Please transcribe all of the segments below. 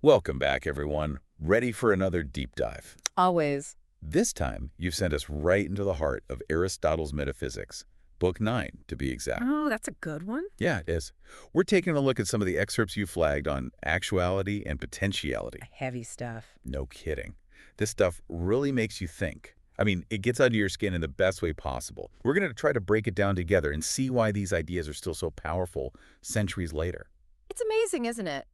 Welcome back, everyone. Ready for another deep dive. Always. This time, you've sent us right into the heart of Aristotle's Metaphysics, Book 9, to be exact. Oh, that's a good one. Yeah, it is. We're taking a look at some of the excerpts you flagged on actuality and potentiality. Heavy stuff. No kidding. This stuff really makes you think. I mean, it gets under your skin in the best way possible. We're going to try to break it down together and see why these ideas are still so powerful centuries later. It's amazing, isn't it?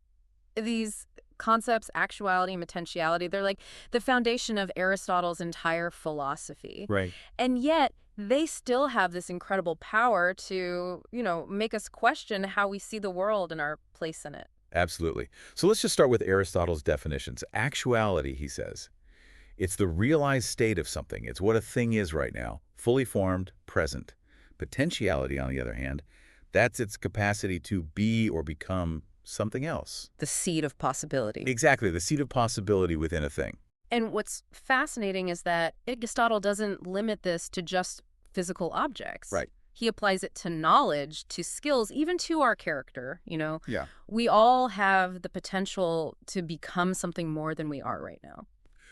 These concepts, actuality and potentiality, they're like the foundation of Aristotle's entire philosophy. Right. And yet, they still have this incredible power to, make us question how we see the world and our place in it. Absolutely. So let's just start with Aristotle's definitions. Actuality, he says, it's the realized state of something. It's what a thing is right now, fully formed, present. Potentiality, on the other hand, that's its capacity to be or become something else. The seed of possibility. Exactly, the seed of possibility within a thing. And what's fascinating is that Aristotle doesn't limit this to just physical objects. Right. He applies it to knowledge, to skills, even to our character. Yeah. We all have the potential to become something more than we are right now.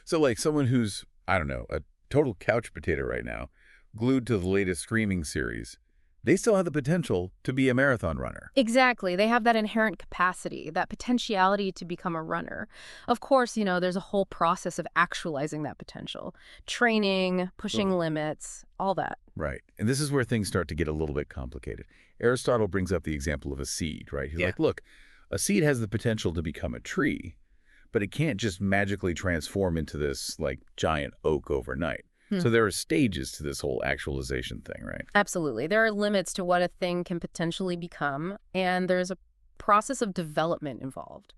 So like someone who's, I don't know, a total couch potato right now, glued to the latest streaming series, they still have the potential to be a marathon runner. Exactly. They have that inherent capacity, that potentiality to become a runner. Of course, there's a whole process of actualizing that potential. Training, pushing limits, all that. Right. And this is where things start to get a little bit complicated. Aristotle brings up the example of a seed, right? He's like, look, a seed has the potential to become a tree, but it can't just magically transform into this, like, giant oak overnight. So there are stages to this whole actualization thing, right? Absolutely. There are limits to what a thing can potentially become, and there's a process of development involved.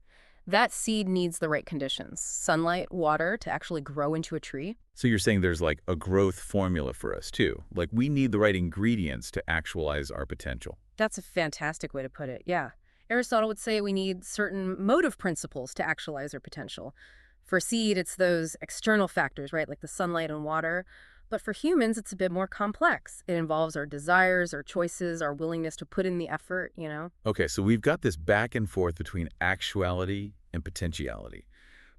That seed needs the right conditions, sunlight, water, to actually grow into a tree. So you're saying there's like a growth formula for us too. Like we need the right ingredients to actualize our potential. That's a fantastic way to put it, yeah. Aristotle would say we need certain motive principles to actualize our potential. For seed, it's those external factors, right, like the sunlight and water. But for humans, it's a bit more complex. It involves our desires, our choices, our willingness to put in the effort. Okay, so we've got this back and forth between actuality and potentiality.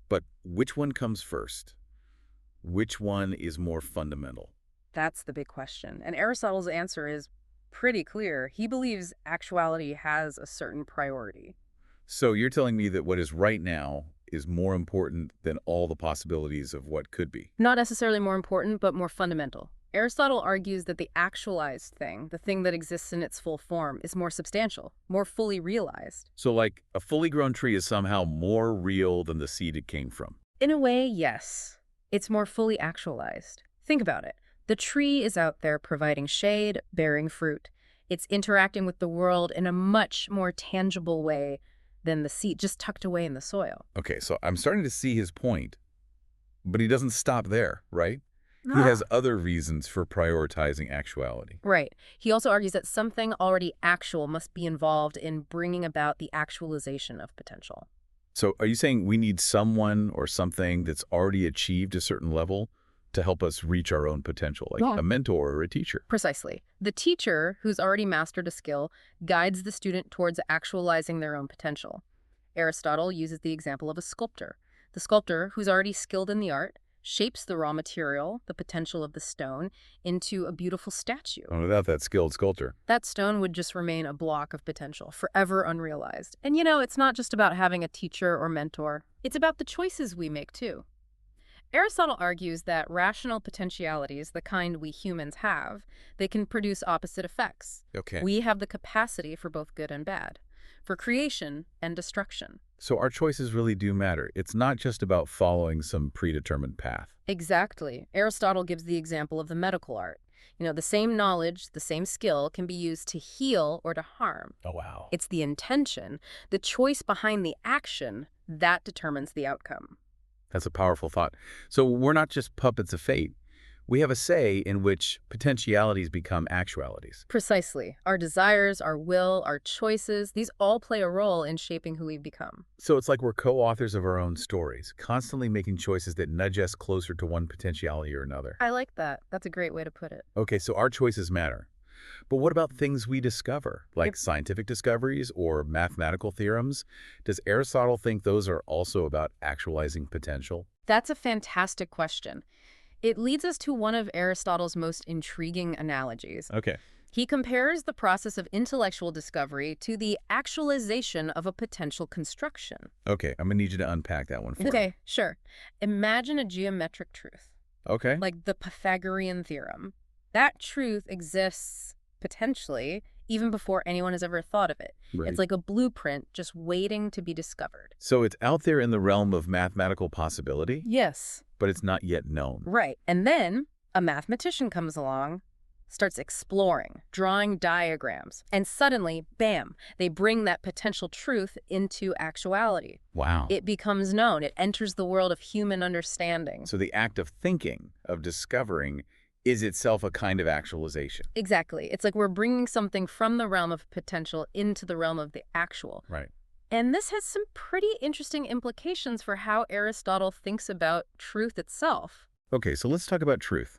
But which one comes first? Which one is more fundamental? That's the big question. And Aristotle's answer is pretty clear. He believes actuality has a certain priority. So you're telling me that what is right now is more important than all the possibilities of what could be? Not necessarily more important, but more fundamental. Aristotle argues that the actualized thing, the thing that exists in its full form, is more substantial, more fully realized. So like a fully grown tree is somehow more real than the seed it came from? In a way, yes. It's more fully actualized. Think about it. The tree is out there providing shade, bearing fruit. It's interacting with the world in a much more tangible way than the seed just tucked away in the soil. Okay, so I'm starting to see his point, but he doesn't stop there, right? He has other reasons for prioritizing actuality. Right. He also argues that something already actual must be involved in bringing about the actualization of potential. So are you saying we need someone or something that's already achieved a certain level to help us reach our own potential, like a mentor or a teacher? Precisely. The teacher, who's already mastered a skill, guides the student towards actualizing their own potential. Aristotle uses the example of a sculptor. The sculptor, who's already skilled in the art, shapes the raw material, the potential of the stone, into a beautiful statue. And without that skilled sculptor. That stone would just remain a block of potential, forever unrealized. And it's not just about having a teacher or mentor. It's about the choices we make, too. Aristotle argues that rational potentialities, the kind we humans have, they can produce opposite effects. Okay. We have the capacity for both good and bad, for creation and destruction. So our choices really do matter. It's not just about following some predetermined path. Exactly. Aristotle gives the example of the medical art. The same knowledge, the same skill can be used to heal or to harm. Oh, wow. It's the intention, the choice behind the action, that determines the outcome. That's a powerful thought. So we're not just puppets of fate. We have a say in which potentialities become actualities. Precisely. Our desires, our will, our choices, these all play a role in shaping who we become. So it's like we're co-authors of our own stories, constantly making choices that nudge us closer to one potentiality or another. I like that. That's a great way to put it. Okay, so our choices matter. But what about things we discover, like scientific discoveries or mathematical theorems? Does Aristotle think those are also about actualizing potential? That's a fantastic question. It leads us to one of Aristotle's most intriguing analogies. Okay. He compares the process of intellectual discovery to the actualization of a potential construction. Okay, I'm going to need you to unpack that one for me. Okay, sure. Imagine a geometric truth, Okay. like the Pythagorean theorem. That truth exists potentially even before anyone has ever thought of it. Right. It's like a blueprint just waiting to be discovered. So it's out there in the realm of mathematical possibility, Yes. but it's not yet known. Right. And then a mathematician comes along, starts exploring, drawing diagrams, and suddenly, bam, they bring that potential truth into actuality. Wow. It becomes known. It enters the world of human understanding. So the act of thinking, of discovering, is itself a kind of actualization. Exactly. It's like we're bringing something from the realm of potential into the realm of the actual. Right. And this has some pretty interesting implications for how Aristotle thinks about truth itself. Okay, so let's talk about truth.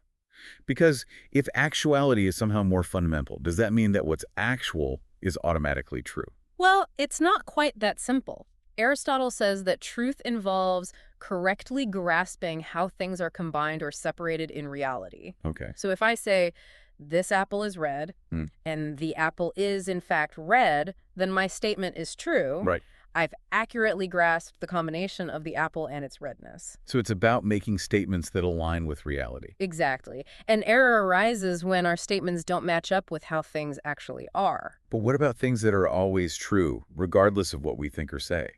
Because if actuality is somehow more fundamental, does that mean that what's actual is automatically true? Well, it's not quite that simple. Aristotle says that truth involves correctly grasping how things are combined or separated in reality. Okay. So if I say, this apple is red, and the apple is in fact red, then my statement is true. Right. I've accurately grasped the combination of the apple and its redness. So it's about making statements that align with reality. Exactly. And error arises when our statements don't match up with how things actually are. But what about things that are always true, regardless of what we think or say?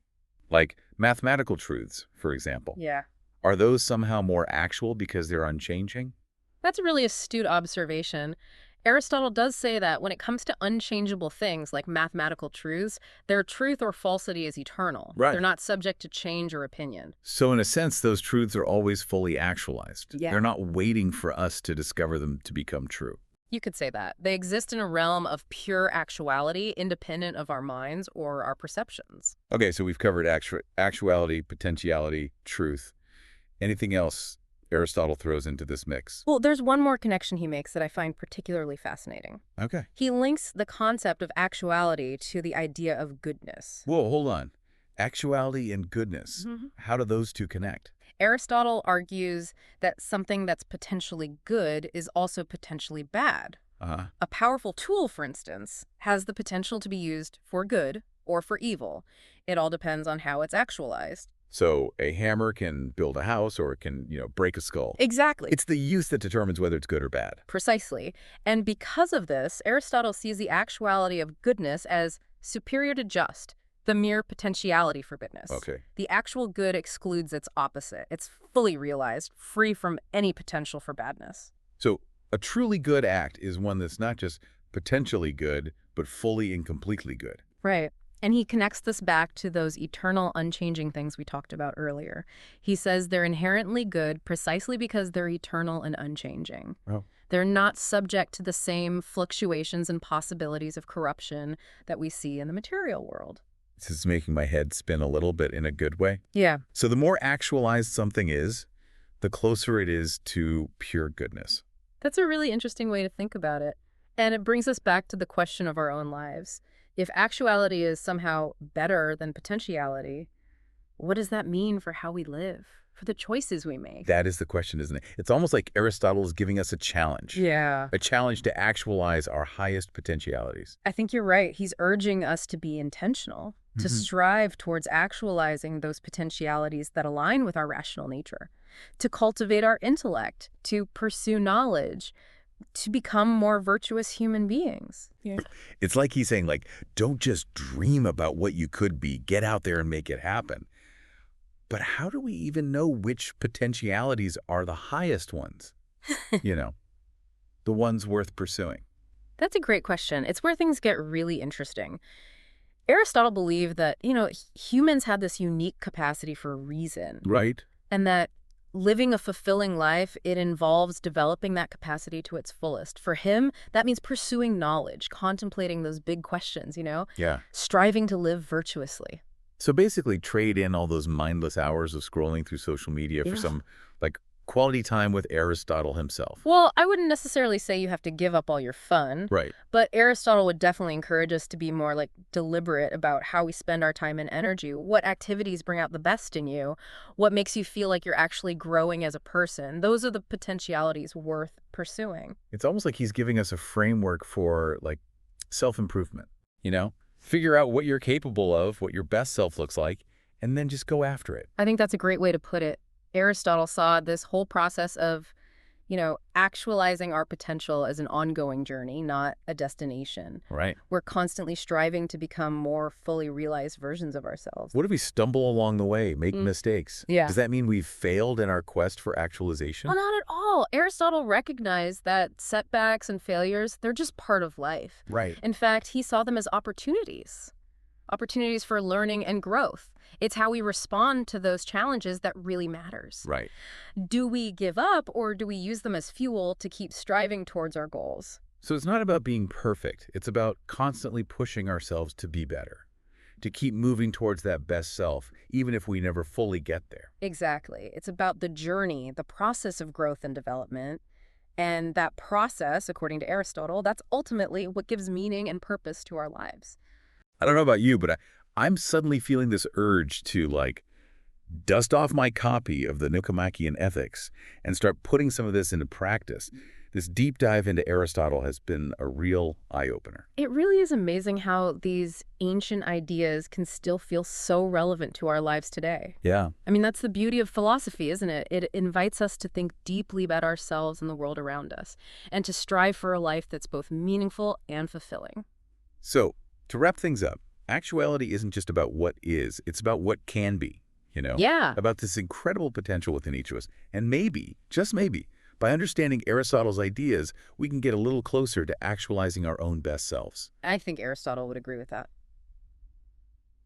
Like mathematical truths, for example. Yeah. Are those somehow more actual because they're unchanging? That's a really astute observation. Aristotle does say that when it comes to unchangeable things like mathematical truths, their truth or falsity is eternal. Right. They're not subject to change or opinion. So in a sense, those truths are always fully actualized. Yeah. They're not waiting for us to discover them to become true. You could say that. They exist in a realm of pure actuality, independent of our minds or our perceptions. Okay, so we've covered actuality, potentiality, truth. Anything else Aristotle throws into this mix? Well, there's one more connection he makes that I find particularly fascinating. Okay. He links the concept of actuality to the idea of goodness. Whoa, hold on. Actuality and goodness. How do those two connect? Aristotle argues that something that's potentially good is also potentially bad. A powerful tool, for instance, has the potential to be used for good or for evil. It all depends on how it's actualized. So a hammer can build a house or it can, break a skull. Exactly. It's the use that determines whether it's good or bad. Precisely. And because of this, Aristotle sees the actuality of goodness as superior to just, the mere potentiality for goodness. Okay. The actual good excludes its opposite. It's fully realized, free from any potential for badness. So a truly good act is one that's not just potentially good, but fully and completely good. Right. And he connects this back to those eternal, unchanging things we talked about earlier. He says they're inherently good precisely because they're eternal and unchanging. Oh. They're not subject to the same fluctuations and possibilities of corruption that we see in the material world. This is making my head spin a little bit in a good way. Yeah. So the more actualized something is, the closer it is to pure goodness. That's a really interesting way to think about it. And it brings us back to the question of our own lives. If actuality is somehow better than potentiality, what does that mean for how we live, for the choices we make? That is the question, isn't it? It's almost like Aristotle is giving us a challenge. Yeah. A challenge to actualize our highest potentialities. I think you're right. He's urging us to be intentional, to strive towards actualizing those potentialities that align with our rational nature, to cultivate our intellect, to pursue knowledge, to become more virtuous human beings. Yeah. It's like he's saying, don't just dream about what you could be. Get out there and make it happen. But how do we even know which potentialities are the highest ones? The ones worth pursuing. That's a great question. It's where things get really interesting. Aristotle believed that, humans had this unique capacity for reason. Right. And that living a fulfilling life, it involves developing that capacity to its fullest. For him, that means pursuing knowledge, contemplating those big questions, Yeah. striving to live virtuously. So basically trade in all those mindless hours of scrolling through social media for some, quality time with Aristotle himself. Well, I wouldn't necessarily say you have to give up all your fun, Right. but Aristotle would definitely encourage us to be more like deliberate about how we spend our time and energy, what activities bring out the best in you, what makes you feel like you're actually growing as a person. Those are the potentialities worth pursuing. It's almost like he's giving us a framework for, like, self-improvement, you know? Figure out what you're capable of, what your best self looks like, and then just go after it. I think that's a great way to put it. Aristotle saw this whole process of, actualizing our potential as an ongoing journey, not a destination. Right. We're constantly striving to become more fully realized versions of ourselves. What if we stumble along the way, make mistakes? Yeah. Does that mean we've failed in our quest for actualization? Well, not at all. Aristotle recognized that setbacks and failures, they're just part of life. Right. In fact, he saw them as opportunities for learning and growth. It's how we respond to those challenges that really matters. Right. Do we give up or do we use them as fuel to keep striving towards our goals? So it's not about being perfect. It's about constantly pushing ourselves to be better, to keep moving towards that best self, even if we never fully get there. Exactly. It's about the journey, the process of growth and development. And that process, according to Aristotle, that's ultimately what gives meaning and purpose to our lives. I don't know about you, but I'm suddenly feeling this urge to, like, dust off my copy of the Nicomachean Ethics and start putting some of this into practice. This deep dive into Aristotle has been a real eye-opener. It really is amazing how these ancient ideas can still feel so relevant to our lives today. Yeah. I mean, that's the beauty of philosophy, isn't it? It invites us to think deeply about ourselves and the world around us, and to strive for a life that's both meaningful and fulfilling. So, to wrap things up, actuality isn't just about what is, it's about what can be, Yeah. about this incredible potential within each of us. And maybe, just maybe, by understanding Aristotle's ideas, we can get a little closer to actualizing our own best selves. I think Aristotle would agree with that.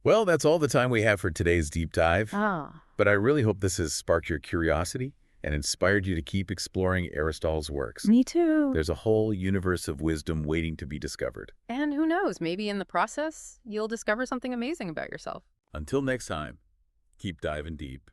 Well, that's all the time we have for today's deep dive. Ah. But I really hope this has sparked your curiosity and inspired you to keep exploring Aristotle's works. Me too. There's a whole universe of wisdom waiting to be discovered. And who knows, maybe in the process, you'll discover something amazing about yourself. Until next time, keep diving deep.